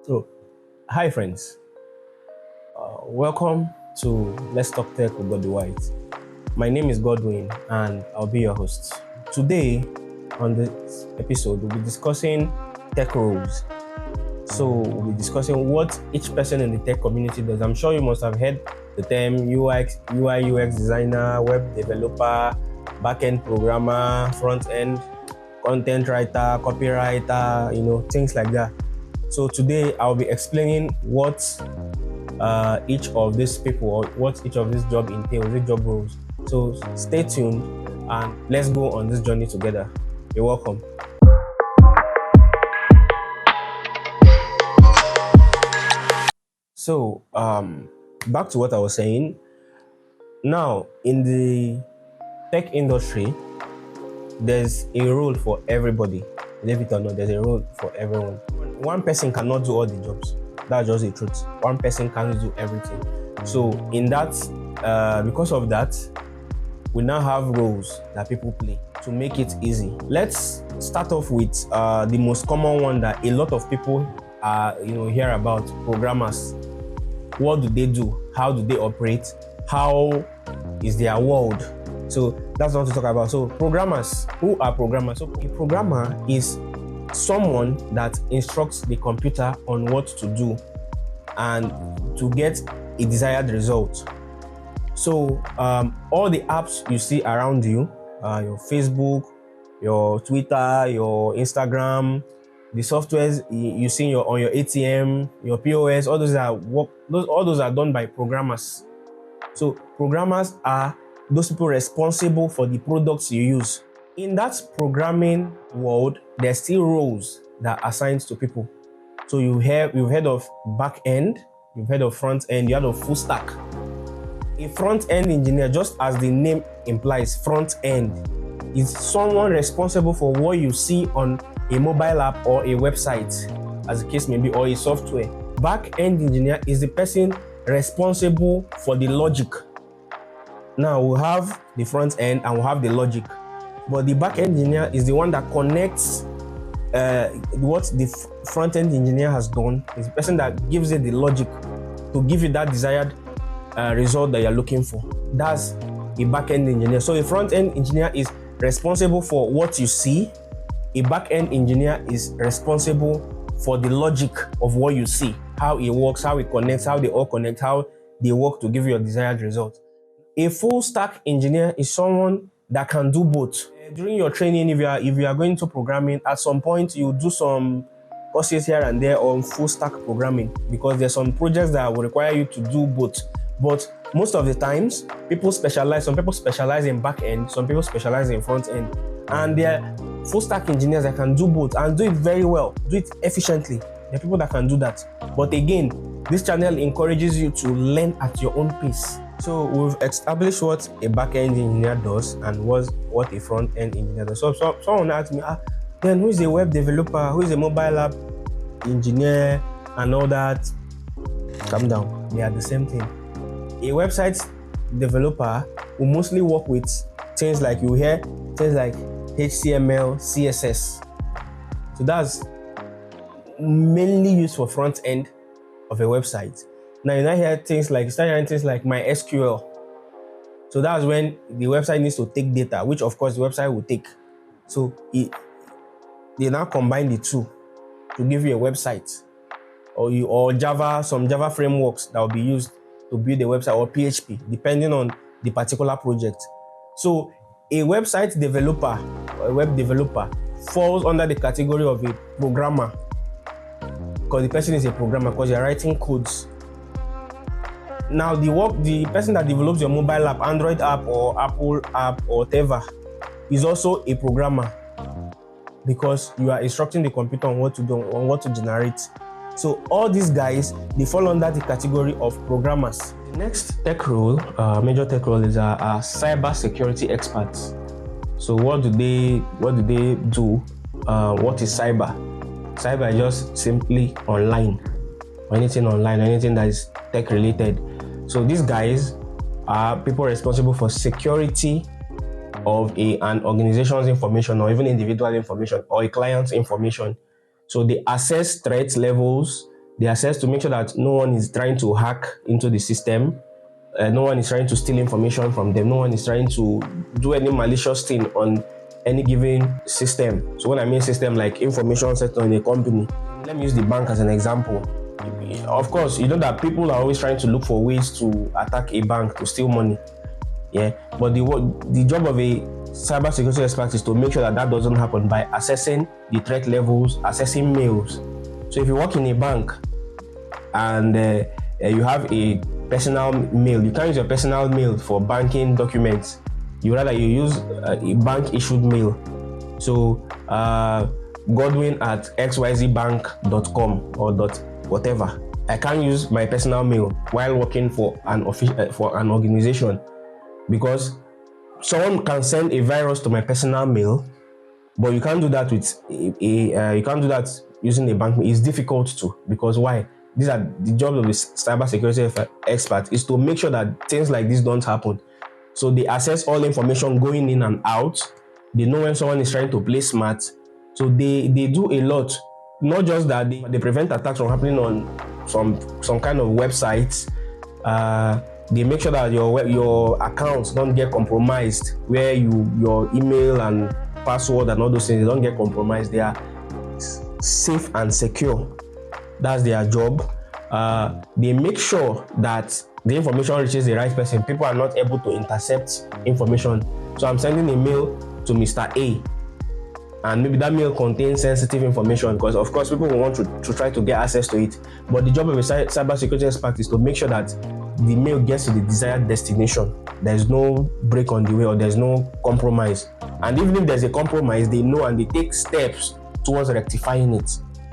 So, hi friends, welcome to Let's Talk Tech with Bobby White. My name is Godwin and I'll be your host. Today, on this episode, we'll be discussing tech roles. So, we'll be discussing what each person in the tech community does. I'm sure you must have heard the term UI UX designer, web developer, backend programmer, front end content writer, copywriter, things like that. So today I'll be explaining what each of these people or what each of these job entails, these job roles. So stay tuned and let's go on this journey together. You're welcome. So back to what I was saying. Now in the tech industry, there's a role for everybody. Believe it or not, there's a role for everyone. One person cannot do all the jobs. That's just the truth. One person can't do everything. So in that, because of that, we now have roles that people play to make it easy. Let's start off with the most common one that a lot of people hear about: programmers. What do they do? How do they operate? How is their world? So that's what to talk about. So programmers, who are programmers? So a programmer is someone that instructs the computer on what to do and to get a desired result. So all the apps you see around you, your Facebook, your Twitter, your Instagram, the softwares you see on your ATM, your POS, all those are done by programmers. So programmers are those people responsible for the products you use. In that programming world, there's still roles that are assigned to people. So you've heard of back end, you've heard of front end, you heard of full stack. A front end engineer, just as the name implies, front end, is someone responsible for what you see on a mobile app or a website, as the case may be, or a software. Back end engineer is the person responsible for the logic. Now we'll have the front end and we'll have the logic, but the back end engineer is the one that connects what the front end engineer has done. Is the person that gives it the logic to give you that desired result that you're looking for. That's a back end engineer. So a front end engineer is responsible for what you see. A back end engineer is responsible for the logic of what you see, how it works, how it connects, how they all connect, how they work to give you a desired result. A full stack engineer is someone that can do both. During your training, if you are going to programming, at some point you do some courses here and there on full stack programming, because there's some projects that will require you to do both. But most of the times, people specialize. Some people specialize in back end, some people specialize in front end, and they're full stack engineers that can do both and do it very well, do it efficiently. There are people that can do that. But again, this channel encourages you to learn at your own pace. So we've established what a back-end engineer does and what a front-end engineer does. So someone asked me, then who is a web developer? Who is a mobile app engineer and all that? Calm down. They are the same thing. A website developer will mostly work with things like, you hear things like HTML, CSS. So that's mainly used for front end of a website. Now you start hearing things like MySQL. So that's when the website needs to take data, which of course the website will take. So they now combine the two to give you a website, or Java, some Java frameworks that will be used to build a website, or PHP, depending on the particular project. So a website developer or a web developer falls under the category of a programmer, because the person is a programmer, because you're writing codes. Now the person that develops your mobile app, Android app or Apple app or whatever, is also a programmer, because you are instructing the computer on what to do, on what to generate. So all these guys, they fall under the category of programmers. The next tech role, major tech role, is cybersecurity experts. So what do they do? What is cyber? Cyber is just simply online, or anything online, anything that is tech related. So these guys are people responsible for security of an organization's information, or even individual information, or a client's information. So they assess threat levels, the access to make sure that no one is trying to hack into the system, no one is trying to steal information from them, no one is trying to do any malicious thing on any given system. So when I mean system, like information set in a company, let me use the bank as an example. Of course, you know that people are always trying to look for ways to attack a bank to steal money. Yeah, but the job of a cybersecurity expert is to make sure that that doesn't happen by assessing the threat levels, assessing mails. So if you work in a bank and you have a personal mail, you can't use your personal mail for banking documents. You rather you use a bank issued mail. So Godwin at xyzbank.com or whatever. I can't use my personal mail while working for an organization, because someone can send a virus to my personal mail, but you can't do that with you can't do that using a bank mail. It's difficult to, because why? These are the job of the cybersecurity expert, is to make sure that things like this don't happen. So they assess all information going in and out. They know when someone is trying to play smart. So they do a lot. Not just that, they prevent attacks from happening on some kind of websites. They make sure that your accounts don't get compromised, where your email and password and all those things, they don't get compromised. They are safe and secure. That's their job. They make sure that the information reaches the right person. People are not able to intercept information. So I'm sending a mail to Mr. A, and maybe that mail contains sensitive information, because of course people will want to try to get access to it. But the job of a cybersecurity expert is to make sure that the mail gets to the desired destination. There's no break on the way, or there's no compromise. And even if there's a compromise, they know and they take steps towards rectifying it.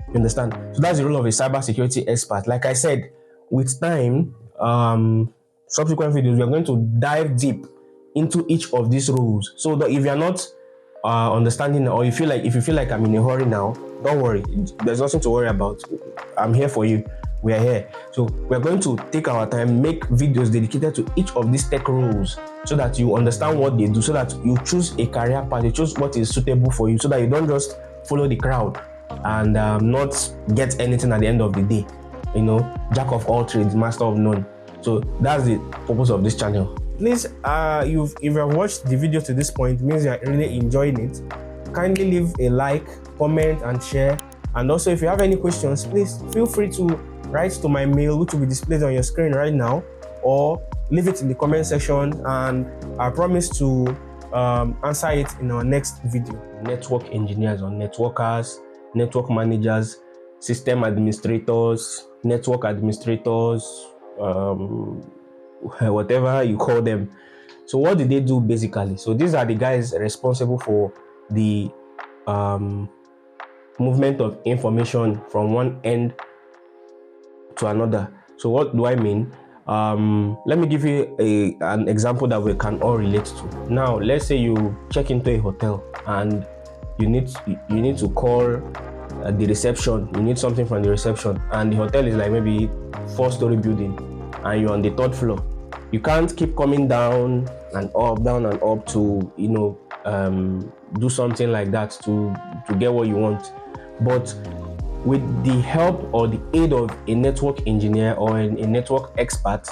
You understand? So that's the role of a cybersecurity expert. Like I said, with time, subsequent videos, we are going to dive deep into each of these roles. So that if you're not understanding, or if you feel like I'm in a hurry now, don't worry. There's nothing to worry about. I'm here for you. We are here. So we're going to take our time, make videos dedicated to each of these tech roles, so that you understand what they do, so that you choose a career path, you choose what is suitable for you, so that you don't just follow the crowd and not get anything at the end of the day. You know, jack of all trades, master of none. So that's the purpose of this channel. Please, if you have watched the video to this point, it means you are really enjoying it. Kindly leave a like, comment, and share. And also, if you have any questions, please feel free to write to my mail, which will be displayed on your screen right now, or leave it in the comment section, and I promise to answer it in our next video. Network engineers or networkers, network managers, system administrators, network administrators, whatever you call them. So what do they do basically? So these are the guys responsible for the movement of information from one end to another. So what do I mean? Let me give you an example that we can all relate to. Now, let's say you check into a hotel and you need to call the reception. You need something from the reception, and the hotel is like maybe 4-story building, and you're on the 3rd floor. You can't keep coming down and up to do something like that to get what you want. But with the help or the aid of a network engineer or a network expert,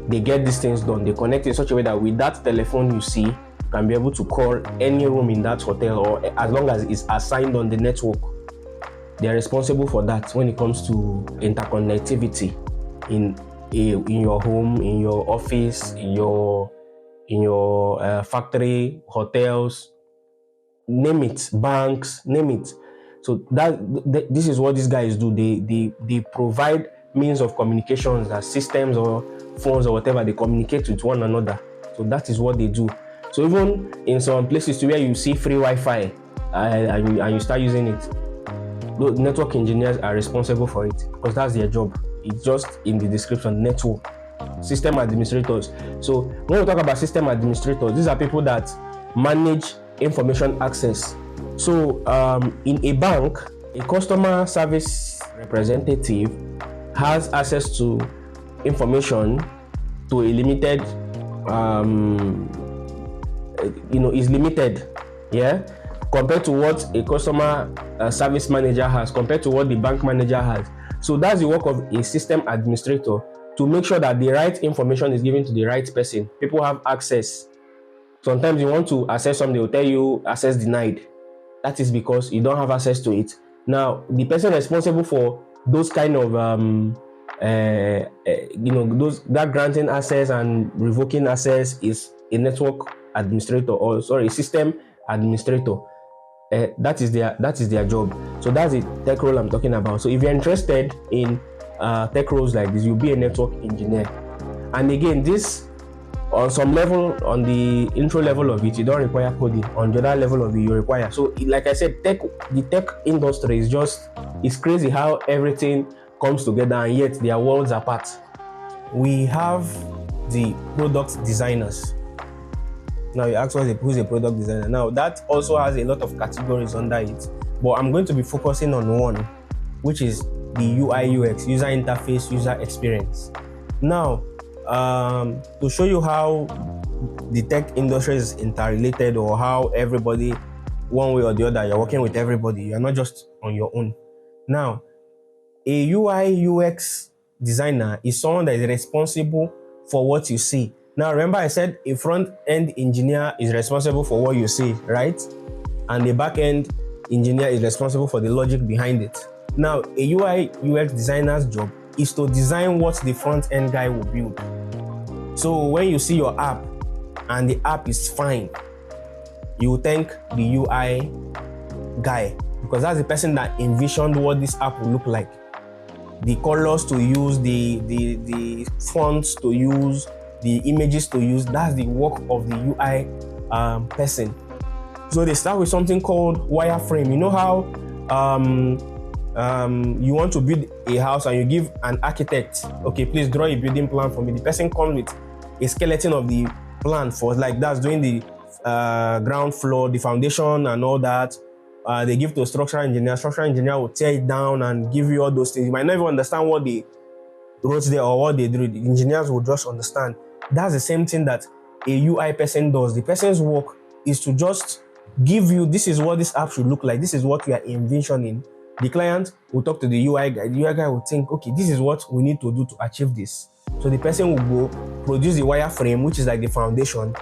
they get these things done. They connect in such a way that with that telephone you see, you can be able to call any room in that hotel, or as long as it's assigned on the network. They are responsible for that when it comes to interconnectivity in your home, in your office, in your factory, hotels, name it, banks, name it. So this is what these guys do. They provide means of communications, that systems or phones or whatever, they communicate with one another. So that is what they do. So even in some places where you see free Wi-Fi and you start using it, the network engineers are responsible for it, because that's their job. It's just in the description, network system administrators. So when we talk about system administrators, these are people that manage information access. So in a bank, a customer service representative has access to information to a limited is limited, yeah, compared to what a customer service manager has, compared to what the bank manager has. So that's the work of a system administrator, to make sure that the right information is given to the right person. People have access. Sometimes you want to access something, they will tell you access denied. That is because you don't have access to it. Now, the person responsible for those kind of those that granting access and revoking access is a network administrator, or sorry, a system administrator. That is their job. So that's the tech role I'm talking about. So if you're interested in tech roles like this, you'll be a network engineer. And again, this, on some level, on the intro level of it, you don't require coding. On the other level of it, you require. So like I said, the tech industry it's crazy how everything comes together, and yet they are worlds apart. We have the product designers. Now you ask who's a product designer. Now that also has a lot of categories under it, but I'm going to be focusing on one, which is the UI UX, user interface, user experience. Now, to show you how the tech industry is interrelated, or how everybody, one way or the other, you're working with everybody, you're not just on your own. Now, a UI UX designer is someone that is responsible for what you see. Now, remember I said a front-end engineer is responsible for what you see, right? And the back-end engineer is responsible for the logic behind it. Now, a UI UX designer's job is to design what the front-end guy will build. So when you see your app and the app is fine, you will thank the UI guy, because that's the person that envisioned what this app will look like. The colors to use, the fonts to use, the images to use, that's the work of the UI person. So they start with something called wireframe. You know how you want to build a house and you give an architect, okay, please draw a building plan for me. The person comes with a skeleton of the plan for, like, that's doing the ground floor, the foundation and all that. They give to a structural engineer. Structural engineer will tear it down and give you all those things. You might not even understand what they wrote there or what they do. The engineers will just understand. That's the same thing that a UI person does. The person's work is to just give you, this is what this app should look like. This is what we are envisioning. The client will talk to the UI guy. The UI guy will think, okay, this is what we need to do to achieve this. So the person will go produce the wireframe, which is like the foundation.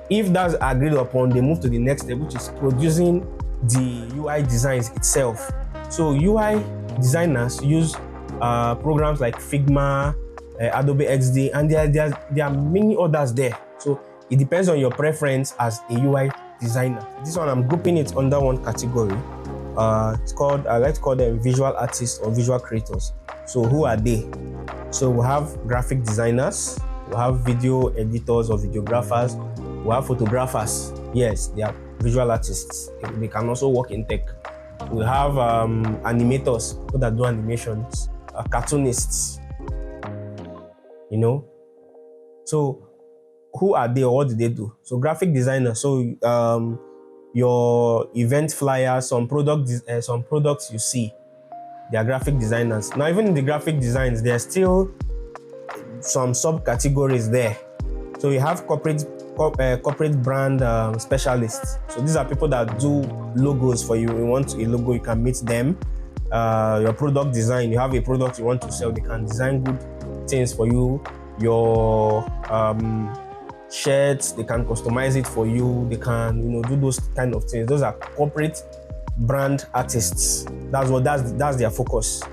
If that's agreed upon, they move to the next step, which is producing the UI designs itself. So UI designers use programs like Figma, Adobe XD, and there are many others there. So it depends on your preference as a UI designer. This one, I'm grouping it under one category. It's called, I like to call them visual artists or visual creators. So who are they? So we have graphic designers, we have video editors or videographers, we have photographers. Yes, they are visual artists. They can also work in tech. We have animators, people that do animations, cartoonists, you know. So who are they, or what do they do? So graphic designers, so your event flyers, some products you see, they are graphic designers. Now, even in the graphic designs, there are still some subcategories there. So you have corporate brand specialists. So these are people that do logos for you. You want a logo, you can meet them. Your product design, you have a product you want to sell, they can design good things for you. Your shirts, they can customize it for you. They can, do those kind of things. Those are corporate brand artists. That's their focus.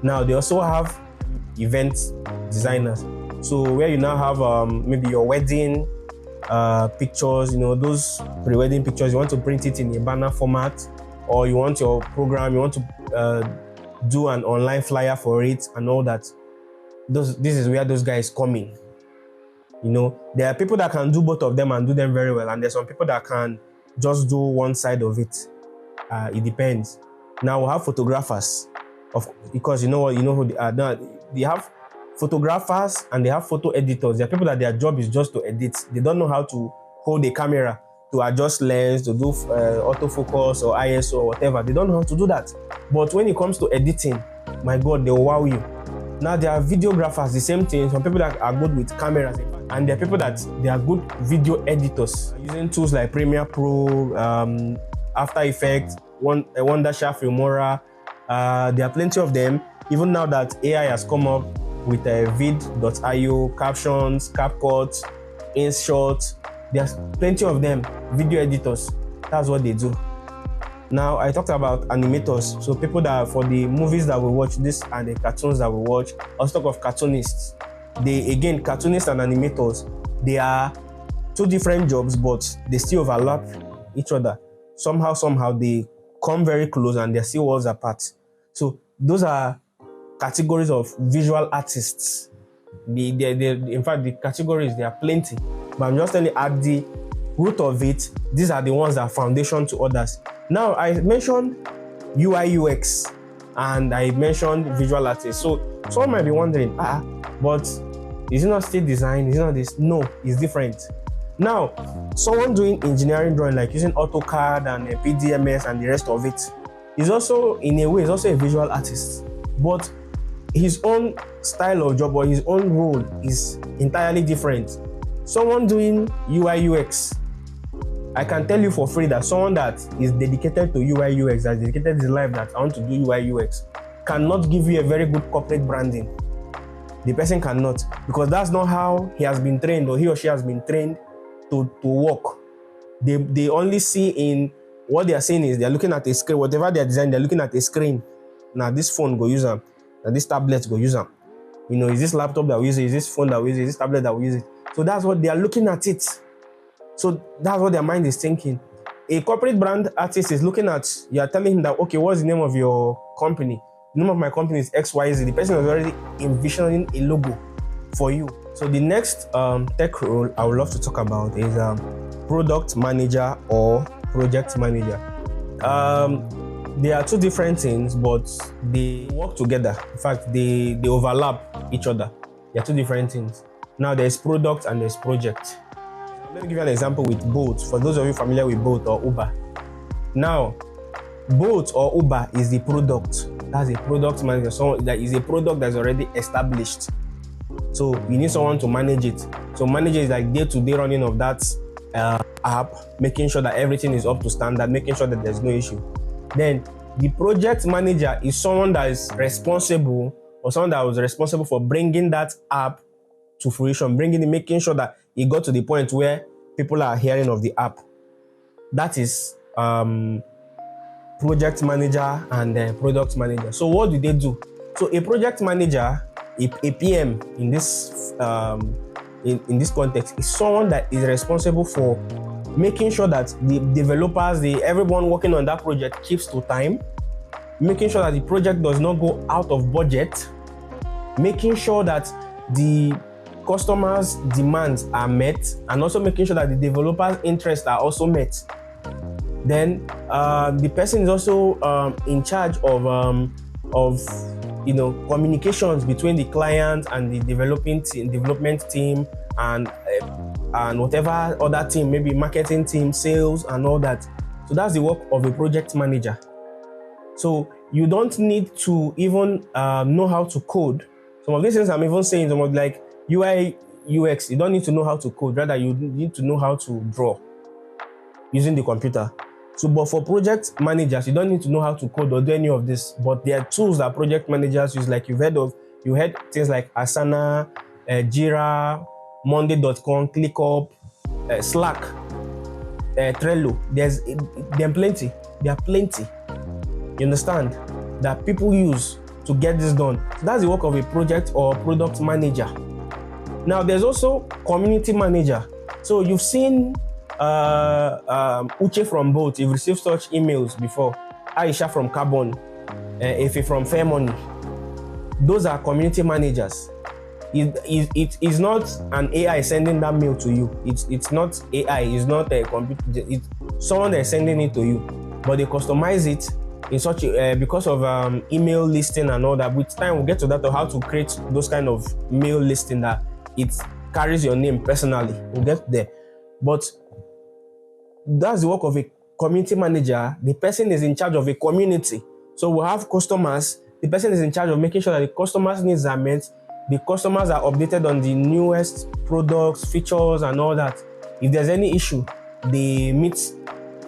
Now they also have event designers. So where you now have maybe your wedding pictures, those pre-wedding pictures, you want to print it in a banner format, or you want your program, you want to do an online flyer for it and all that. This is where those guys come in. There are people that can do both of them and do them very well, and there's some people that can just do one side of it. It depends. Now we have photographers, because who they are. They have photographers and they have photo editors. There are people that their job is just to edit. They don't know how to hold a camera, to adjust lens, to do autofocus or ISO or whatever. They don't know how to do that. But when it comes to editing, my God, they will wow you. Now there are videographers, the same thing. Some people that are good with cameras, and there are people that they are good video editors using tools like Premiere Pro, After Effects, Wondershare, Filmora. There are plenty of them. Even now that AI has come up with vid.io, captions, CapCut, InShot, there's plenty of them, video editors. That's what they do. Now, I talked about animators, so people that for the movies that we watch, this and the cartoons that we watch. Let's talk of cartoonists. Cartoonists and animators, they are two different jobs, but they still overlap each other. Somehow they come very close and they're still worlds apart. So those are categories of visual artists. In fact, the categories, there are plenty. But I'm just telling you, at the root of it, these are the ones that are foundation to others. Now, I mentioned UI UX and I mentioned visual artists. So someone might be wondering, but is it not still design? Is it not this? No, it's different. Now, someone doing engineering drawing, like using AutoCAD and PDMS and the rest of it, is also, in a way, is also a visual artist. But his own style of job or his own role is entirely different. Someone doing UI UX, I can tell you for free that someone that is dedicated to UI UX, that's dedicated his life that I want to do UI UX, cannot give you a very good corporate branding. The person cannot, because that's not how he has been trained or he or she has been trained to work. They only see in what they are saying is they're looking at a screen, whatever they're designing, they're looking at a screen. Now this phone go use them, now this tablet go use them. Is this laptop that we use it, is this phone that we use it, is this tablet that we use it. So that's what they are looking at it. So that's what their mind is thinking. A corporate brand artist is looking at, you are telling him that, okay, what's the name of your company? The name of my company is XYZ. The person is already envisioning a logo for you. So the next tech role I would love to talk about is product manager or project manager. They are two different things, but they work together. In fact, they overlap each other. They are two different things. Now there's product and there's project. Let me give you an example with Bolt. For those of you familiar with Bolt or Uber. Now, Bolt or Uber is the product. That's a product manager. So that is a product that's already established. So you need someone to manage it. So manager is like day-to-day running of that app, making sure that everything is up to standard, making sure that there's no issue. Then the project manager is someone that is responsible, or someone that was responsible for bringing that app to fruition, making sure that it got to the point where people are hearing of the app. That is project manager and product manager. So what do they do? So a project manager, a PM in this in this context, is someone that is responsible for making sure that the developers, everyone working on that project keeps to time, making sure that the project does not go out of budget, making sure that the customers' demands are met, and also making sure that the developers' interests are also met. Then the person is also in charge of communications between the client and the development team and whatever other team, maybe marketing team, sales, and all that. So that's the work of a project manager. So you don't need to even know how to code. Some of these things I'm even saying, some of like UI, UX, you don't need to know how to code. Rather, you need to know how to draw using the computer. So, but for project managers, you don't need to know how to code or do any of this. But there are tools that project managers use, like you heard things like Asana, Jira, Monday.com, ClickUp, Slack, Trello. There are plenty. There are plenty. You understand? That people use to get this done. So that's the work of a project or product manager. Now, there's also community manager. So you've seen Uche from Bolt. You've received such emails before. Aisha from Carbon, Efe from Fair Money. Those are community managers. It is not an AI sending that mail to you. It's not AI. It's not a computer. It's someone that's sending it to you, but they customize it in such because of email listing and all that. With time, we'll get to that, or how to create those kind of mail listing that it carries your name personally. We'll get there, but that's the work of a community manager. The person is in charge of a community. So we have customers. The person is in charge of making sure that the customers' needs are met. The customers are updated on the newest products, features, and all that. If there's any issue, they meet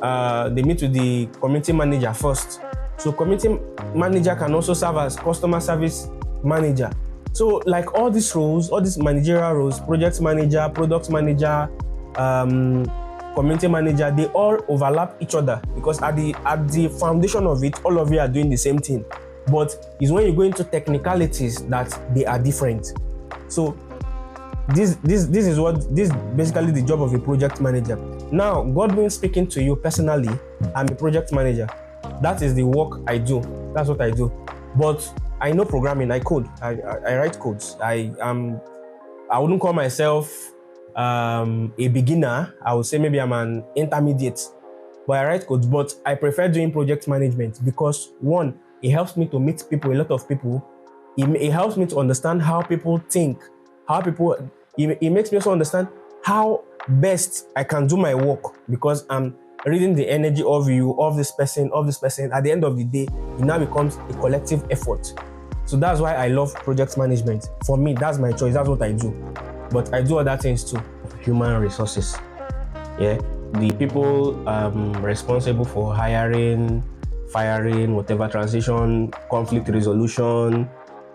with the community manager first. So community manager can also serve as customer service manager. So like all these roles, all these managerial roles, project manager, product manager, community manager, they all overlap each other, because at the foundation of it, all of you are doing the same thing. But it's when you go into technicalities that they are different. So this is basically the job of a project manager. Now, God being speaking to you personally, I'm a project manager. That is the work I do. That's what I do. But I know programming. I code. I write codes. I wouldn't call myself a beginner. I would say maybe I'm an intermediate. But I write codes. But I prefer doing project management because, one, it helps me to meet people, a lot of people. It helps me to understand how people think, it makes me also understand how best I can do my work, because I'm reading the energy of you, of this person. At the end of the day, it now becomes a collective effort. So that's why I love project management. For me, that's my choice. That's what I do. But I do other things too. Human resources. Yeah. The people responsible for hiring, firing, whatever, transition, conflict resolution,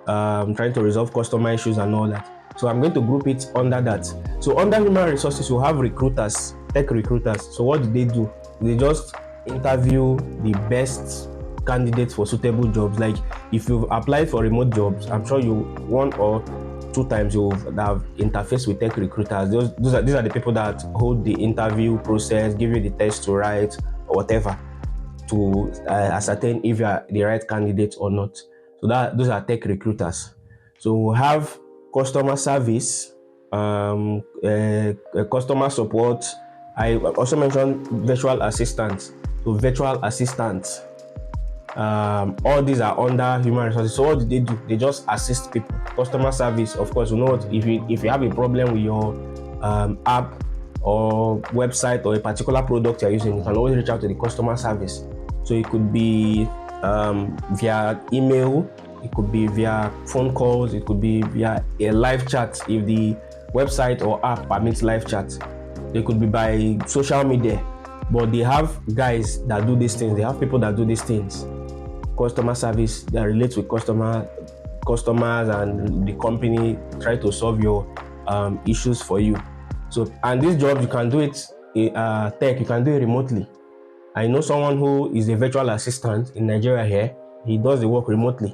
trying to resolve customer issues and all that. So I'm going to group it under that. So under human resources, you have recruiters, tech recruiters. So what do? They just interview the best candidates for suitable jobs. Like if you've applied for remote jobs, I'm sure you one or two times you have interfaced with tech recruiters. These are the people that hold the interview process, give you the test to write or whatever, to ascertain if you are the right candidate or not. So those are tech recruiters. So we have customer service, customer support. I also mentioned virtual assistants. So virtual assistants, all these are under human resources. So what do? They just assist people. Customer service, of course, you know what, if you have a problem with your app or website or a particular product you're using, you can always reach out to the customer service. So it could be via email, it could be via phone calls, it could be via a live chat if the website or app permits live chat. It could be by social media. But they have guys that do these things. They have people that do these things. Customer service that relates with customers and the company, try to solve your issues for you. So, and this job, you can do it tech, you can do it remotely. I know someone who is a virtual assistant in Nigeria here. He does the work remotely.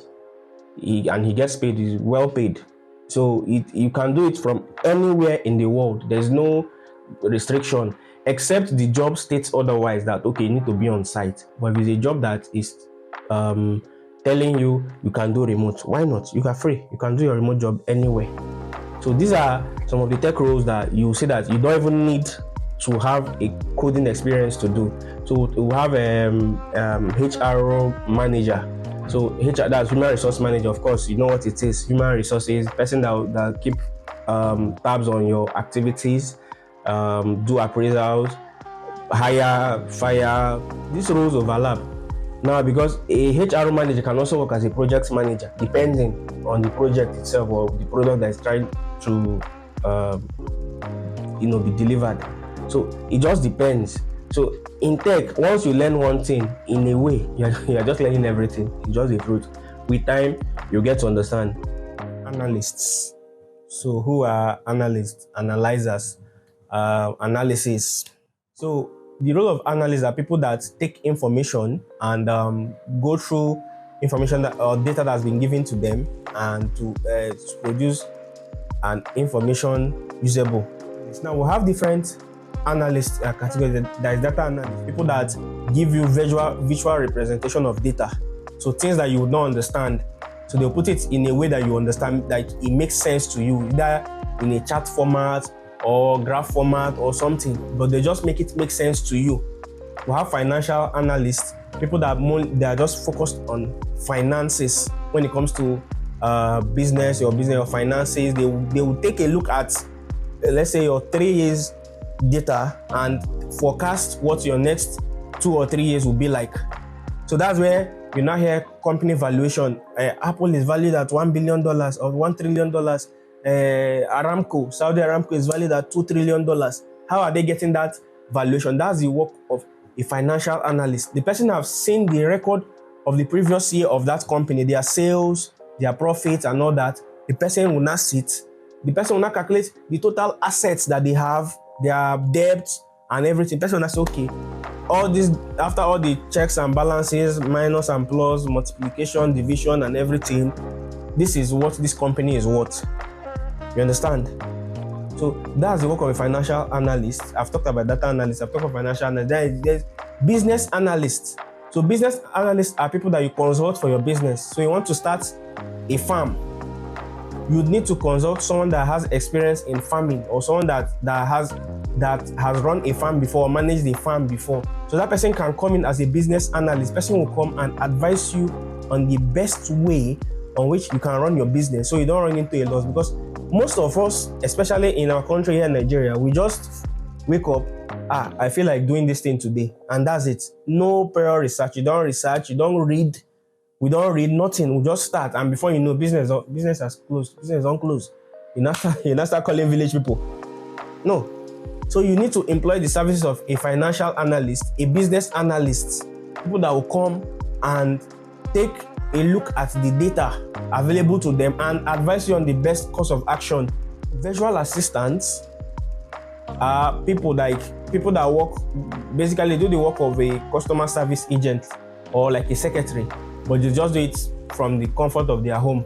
And he gets paid, he's well paid. So you can do it from anywhere in the world. There's no restriction, except the job states otherwise, that okay, you need to be on site. But if it's a job that is telling you can do remote, why not? You are free. You can do your remote job anywhere. So these are some of the tech roles that you see that you don't even need to have a coding experience to do. So we have HR manager. So HR, that's human resource manager. Of course, you know what it is. Human resources, person that keep tabs on your activities, do appraisals, hire, fire. These roles overlap. Now, because a HR manager can also work as a project manager, depending on the project itself or the product that is trying to be delivered. So it just depends. So in tech, once you learn one thing, in a way, you're just learning everything. It's just the truth. With time, you get to understand. Analysts. So who are analysts? Analyzers. Analysis. So the role of analysts are people that take information and go through information or data that has been given to them, and to produce an information usable. Now we have different analyst categories. There is data analysts, people that give you visual representation of data. So things that you would not understand, so they'll put it in a way that you understand, like it makes sense to you, either in a chart format or graph format or something, but they just make it make sense to you. We have financial analysts, people that are just focused on finances. When it comes to business or finances, they will take a look at, let's say, your 3 years data and forecast what your next 2 or 3 years will be like. So that's where you now hear company valuation. Apple is valued at $1 billion or $1 trillion. Aramco, Saudi Aramco, is valued at $2 trillion. How are they getting that valuation? That's the work of a financial analyst. The person have seen the record of the previous year of that company, their sales, their profits, and all that. The person will not sit. The person will not calculate the total assets that they have, their debts, and everything. The person will not say, okay, all this, after all the checks and balances, minus and plus, multiplication, division, and everything, this is what this company is worth. You understand? So that's the work of a financial analyst. I've talked about data analysts, I've talked about financial analysts. There's business analysts. So business analysts are people that you consult for your business. So you want to start a farm, you need to consult someone that has experience in farming, or someone that has run a farm before, or managed a farm before. So that person can come in as a business analyst. Person will come and advise you on the best way on which you can run your business, so you don't run into a loss. Because most of us, especially in our country here in Nigeria, we just wake up, I feel like doing this thing today, and that's it. No prior research. You don't research, you don't read. We don't read nothing. We just start, and before you know, business has closed. Business don't close. You not start calling village people. No. So you need to employ the services of a financial analyst, a business analyst, people that will come and take a look at the data available to them and advise you on the best course of action. Virtual assistants are people that work, basically do the work of a customer service agent or like a secretary, but you just do it from the comfort of their home.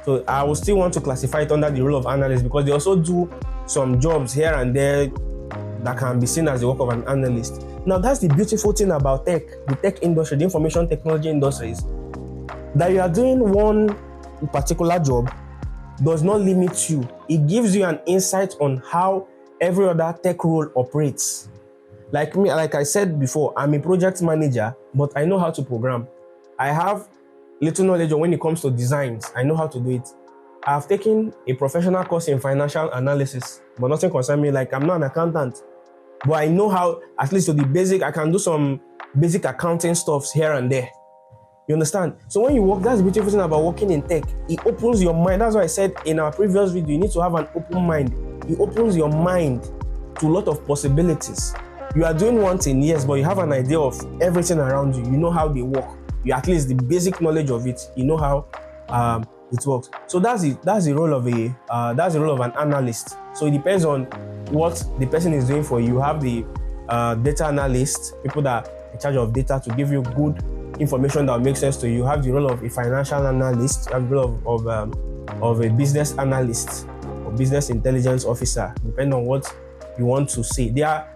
So I will still want to classify it under the role of analyst, because they also do some jobs here and there that can be seen as the work of an analyst. Now, that's the beautiful thing about tech, the tech industry, the information technology industries, that you are doing one particular job does not limit you. It gives you an insight on how every other tech role operates. Like me, like I said before, I'm a project manager, but I know how to program. I have little knowledge when it comes to designs. I know how to do it. I've taken a professional course in financial analysis, but nothing concerns me. Like, I'm not an accountant, but I know how, at least to the basic, I can do some basic accounting stuffs here and there. You understand? So when you work, that's the beautiful thing about working in tech. It opens your mind. That's why I said in our previous video, you need to have an open mind. It opens your mind to a lot of possibilities. You are doing one thing, yes, but you have an idea of everything around you. You know how they work. You at least the basic knowledge of it. You know how it works. So that's the role of an analyst. So it depends on what the person is doing for you. You have the data analyst, people that are in charge of data to give you good information that will make sense to you. You have the role of a financial analyst. You have the role of a business analyst or business intelligence officer, depending on what you want to see. There are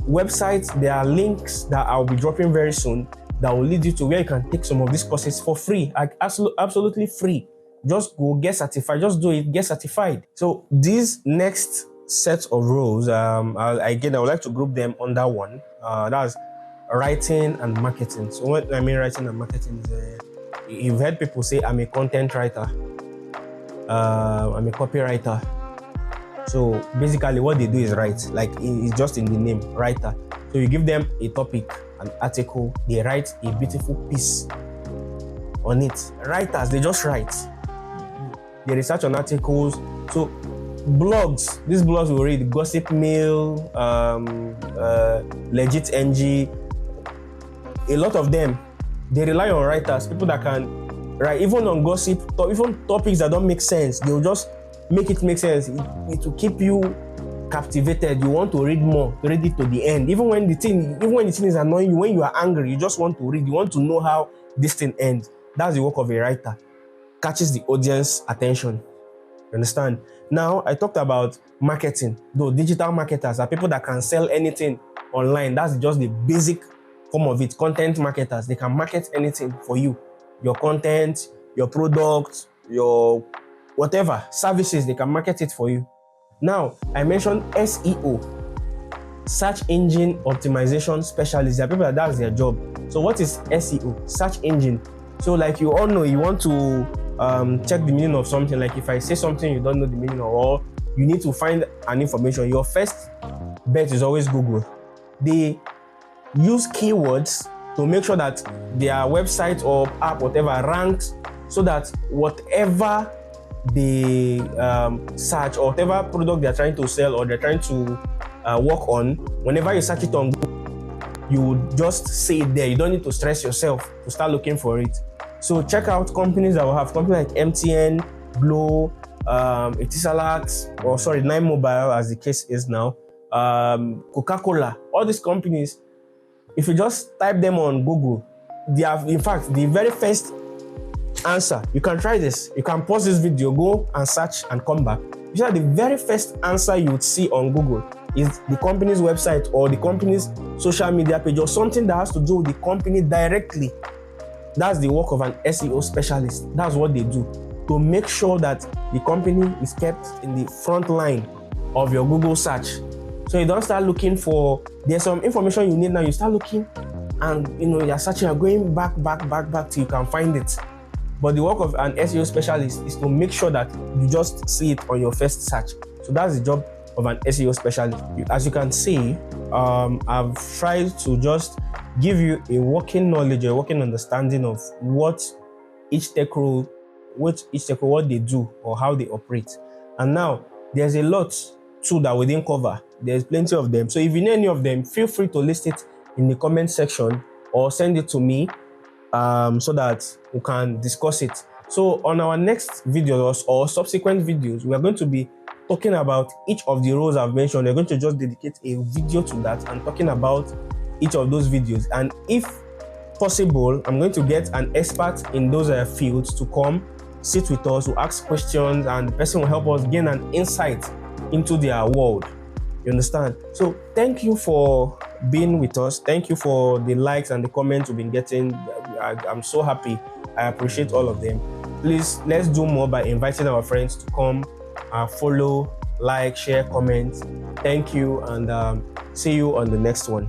websites, there are links that I'll be dropping very soon that will lead you to where you can take some of these courses for free, like absolutely free. Just go get certified, just do it, get certified. So these next set of roles, I would like to group them under one. That's writing and marketing. So what I mean writing and marketing is, you've heard people say, I'm a content writer, I'm a copywriter. So basically what they do is write, like it's just in the name, writer. So you give them a topic, an article, they write a beautiful piece on it. Writers, they just write. They research on articles. So blogs, these blogs will read Gossip Mail, Legit NG. A lot of them, they rely on writers, people that can write, even on gossip, even topics that don't make sense. They'll just make it make sense. It will keep you captivated. You want to read more, read it to the end. Even when the thing is annoying you, when you are angry, you just want to read. You want to know how this thing ends. That's the work of a writer. Catches the audience attention. You understand? Now, I talked about marketing. Though digital marketers are people that can sell anything online. That's just the basic form of it. Content marketers, they can market anything for you. Your content, your product, your whatever, services, they can market it for you. Now, I mentioned SEO, search engine optimization specialists. There are people that's their job. So what is SEO? Search engine. So like you all know, you want to check the meaning of something. Like if I say something you don't know the meaning of, or you need to find an information, your first bet is always Google. They use keywords to make sure that their website or app, whatever, ranks so that whatever they search or whatever product they're trying to sell or they're trying to work on, whenever you search it on Google, you would just see it there. You don't need to stress yourself to start looking for it. So check out companies that will have companies like MTN, Glo, Etisalat, or sorry, Nine Mobile, as the case is now, Coca-Cola. All these companies, if you just type them on Google, they have, in fact, the very first answer. You can try this. You can pause this video, go and search and come back. You see that the very first answer you would see on Google is the company's website or the company's social media page or something that has to do with the company directly. That's the work of an SEO specialist. That's what they do, to make sure that the company is kept in the front line of your Google search. So you don't start looking for, there's some information you need now, you start looking and you're searching, you're going back till you can find it. But the work of an SEO specialist is to make sure that you just see it on your first search. So that's the job of an SEO specialist. As you can see, I've tried to just give you a working knowledge, a working understanding of what each tech role, what they do or how they operate. And now there's a lot too that we didn't cover. There's plenty of them. So if you know any of them, feel free to list it in the comment section or send it to me so that we can discuss it. So on our next videos or subsequent videos, we are going to be talking about each of the roles I've mentioned. We're going to just dedicate a video to that and talking about each of those videos. And if possible, I'm going to get an expert in those fields to come sit with us, to ask questions, and the person will help us gain an insight into their world. You understand? So thank you for being with us. Thank you for the likes and the comments we've been getting. I'm so happy. I appreciate all of them. Please, let's do more by inviting our friends to come, follow, like, share, comment. Thank you, and see you on the next one.